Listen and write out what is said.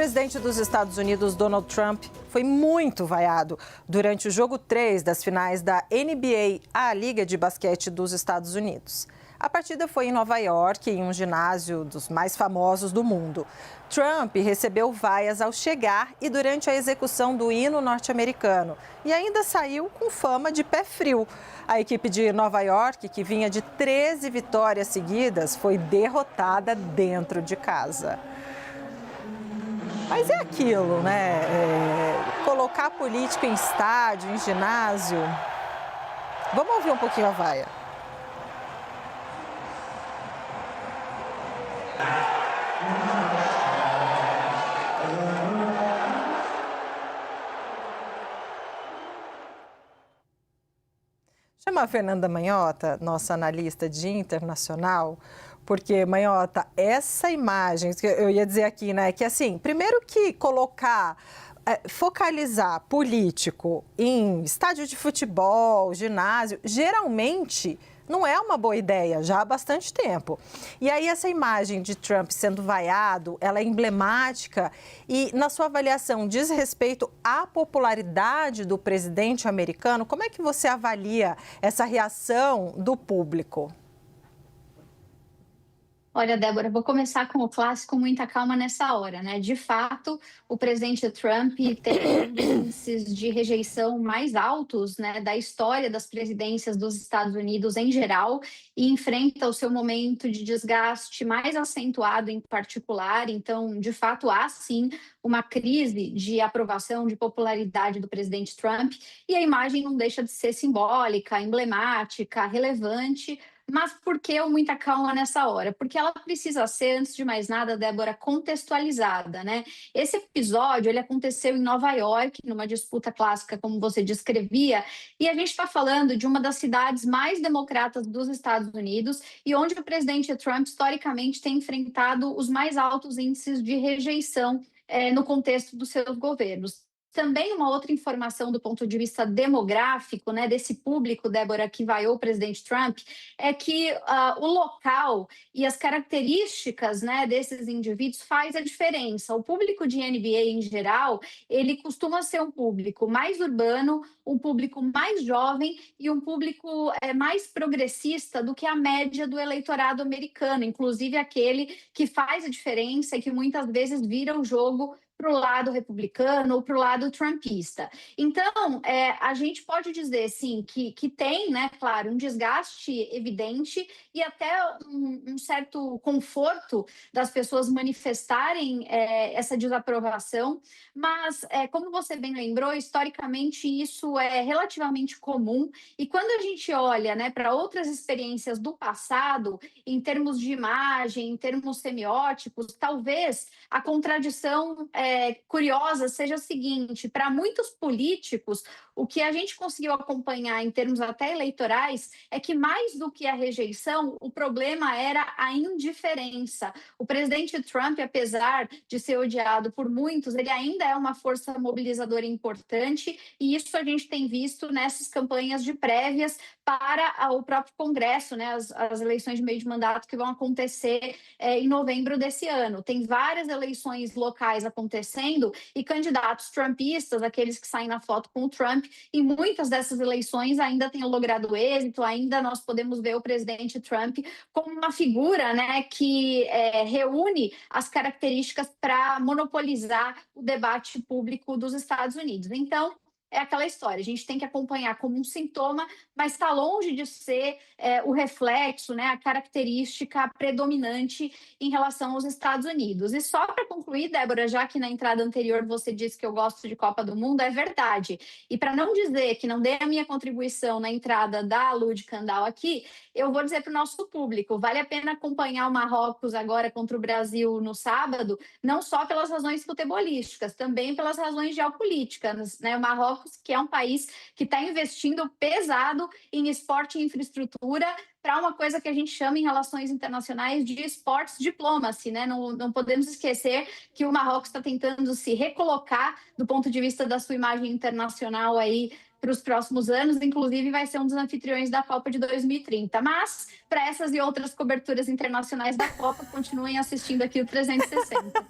presidente dos Estados Unidos, Donald Trump, foi muito vaiado durante o jogo 3 das finais da NBA, a Liga de Basquete dos Estados Unidos. A partida foi em Nova York, em um ginásio dos mais famosos do mundo. Trump recebeu vaias ao chegar e durante a execução do hino norte-americano. E ainda saiu com fama de pé frio. A equipe de Nova York, que vinha de 13 vitórias seguidas, foi derrotada dentro de casa. Mas é aquilo, né? Colocar político em estádio, em ginásio. Vamos ouvir um pouquinho a vaia. Chama a Fernanda Manhota, nossa analista de internacional, porque, Manhota, essa imagem, que eu ia dizer aqui, né, que assim, primeiro que focalizar político em estádio de futebol, ginásio, geralmente não é uma boa ideia, já há bastante tempo. E aí essa imagem de Trump sendo vaiado, ela é emblemática e, na sua avaliação, diz respeito à popularidade do presidente americano. Como é que você avalia essa reação do público? Olha, Débora, vou começar com o clássico muita calma nessa hora, né? De fato, o presidente Trump tem um dos índices de rejeição mais altos, né, da história das presidências dos Estados Unidos em geral e enfrenta o seu momento de desgaste mais acentuado em particular. Então, de fato, há sim uma crise de aprovação, de popularidade do presidente Trump e a imagem não deixa de ser simbólica, emblemática, relevante. Mas por que muita calma nessa hora? Porque ela precisa ser, antes de mais nada, Débora, contextualizada, né? Esse episódio, ele aconteceu em Nova York, numa disputa clássica, como você descrevia, e a gente está falando de uma das cidades mais democratas dos Estados Unidos e onde o presidente Trump, historicamente, tem enfrentado os mais altos índices de rejeição no contexto dos seus governos. Também uma outra informação do ponto de vista demográfico, né, desse público, Débora, que vaiou o presidente Trump, é que o local e as características, né, desses indivíduos faz a diferença. O público de NBA em geral, ele costuma ser um público mais urbano, um público mais jovem e um público mais progressista do que a média do eleitorado americano, inclusive aquele que faz a diferença e que muitas vezes vira o jogo para o lado republicano ou para o lado trumpista. Então, a gente pode dizer, sim, que tem, né, claro, um desgaste evidente e até um certo conforto das pessoas manifestarem essa desaprovação, mas, como você bem lembrou, historicamente isso é relativamente comum e quando a gente olha, né, para outras experiências do passado, em termos de imagem, em termos semióticos, talvez a contradição curiosa seja a seguinte: para muitos políticos, o que a gente conseguiu acompanhar em termos até eleitorais é que mais do que a rejeição, o problema era a indiferença. O presidente Trump, apesar de ser odiado por muitos, ele ainda é uma força mobilizadora importante e isso a gente tem visto nessas campanhas de prévias para o próprio Congresso, né, as eleições de meio de mandato que vão acontecer em novembro desse ano. Tem várias eleições locais acontecendo e candidatos trumpistas, aqueles que saem na foto com o Trump, em muitas dessas eleições ainda têm logrado êxito, ainda nós podemos ver o presidente Trump como uma figura, né, que reúne as características para monopolizar o debate público dos Estados Unidos. Então, é aquela história, a gente tem que acompanhar como um sintoma, mas está longe de ser o reflexo, né, a característica predominante em relação aos Estados Unidos. E só para concluir, Débora, já que na entrada anterior você disse que eu gosto de Copa do Mundo, é verdade. E para não dizer que não dei a minha contribuição na entrada da Lud Candal aqui, eu vou dizer para o nosso público, vale a pena acompanhar o Marrocos agora contra o Brasil no sábado, não só pelas razões futebolísticas, também pelas razões geopolíticas, né? O Marrocos, que é um país que está investindo pesado em esporte e infraestrutura para uma coisa que a gente chama em relações internacionais de sports diplomacy, né? Não podemos esquecer que o Marrocos está tentando se recolocar do ponto de vista da sua imagem internacional aí para os próximos anos, inclusive vai ser um dos anfitriões da Copa de 2030. Mas, para essas e outras coberturas internacionais da Copa, continuem assistindo aqui o 360.